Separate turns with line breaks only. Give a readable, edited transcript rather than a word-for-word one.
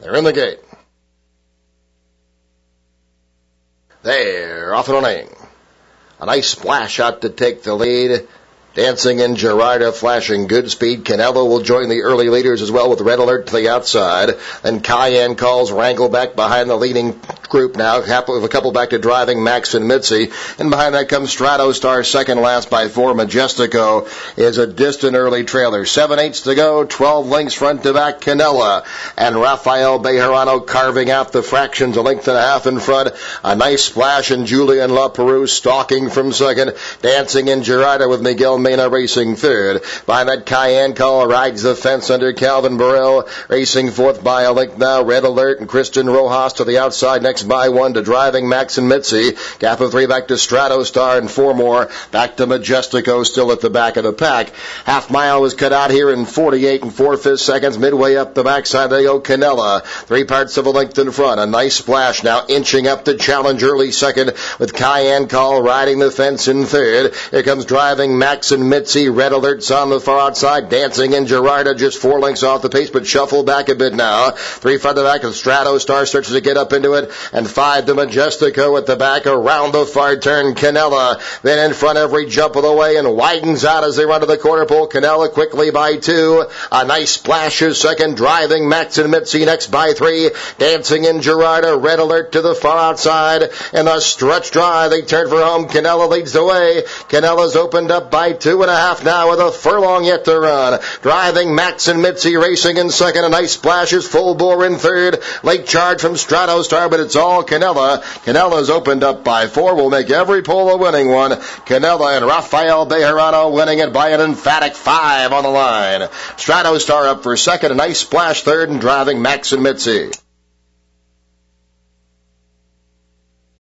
They're in the gate. They're off and running. A nice splash out to take the lead. Dancing in Gerarda, flashing good speed. Canelo will join the early leaders as well with Red Alert to the outside. Then Cayenne Calls wrangle back behind the leading group now. A couple back to driving Max and Mitzi. And behind that comes Stratostar, second last by 4. Majestico is a distant early trailer. 7/8 to go, 12 lengths front to back. Canela and Rafael Bejarano carving out the fractions, a length and a half in front. A nice splash, and Julian La Perouse stalking from second. Dancing in Gerarda with Miguel Mena racing third. Behind that, Cayenne Call rides the fence under Calvin Burrell. Racing fourth by a length now. Red Alert and Christian Rojas to the outside. Next by 1 to driving Max and Mitzi. Gap of 3 back to Stratostar and 4 more. Back to Majestico still at the back of the pack. Half mile was cut out here in 48 and 4/5 seconds. Midway up the backside they go Canela. 3 parts of a length in front. A nice splash now inching up to challenge early second with Cayenne Call riding the fence in third. Here comes driving Max and Mitzi. Red Alert's on the far outside. Dancing in Gerarda just 4 lengths off the pace, but shuffle back a bit now. 3 front to back, and Stratostar starts to get up into it, and 5 to Majestico at the back. Around the far turn, Canela. Then in front every jump of the way and widens out as they run to the quarter pole. Canela quickly by 2. A nice splash is second. Driving Max and Mitzi next by 3. Dancing in Gerarda. Red Alert to the far outside. And the stretch drive. They turn for home. Canela leads the way. Canela's opened up by 2.5 now with a furlong yet to run. Driving Max and Mitzi racing in second. A nice splash is full bore in third. Late charge from Stratostar, but it's all Canela. Canela's opened up by 4. Will make every pole a winning one. Canela and Rafael Bejarano winning it by an emphatic 5 on the line. Stratostar up for second. A nice splash third, and driving Max and Mitzi.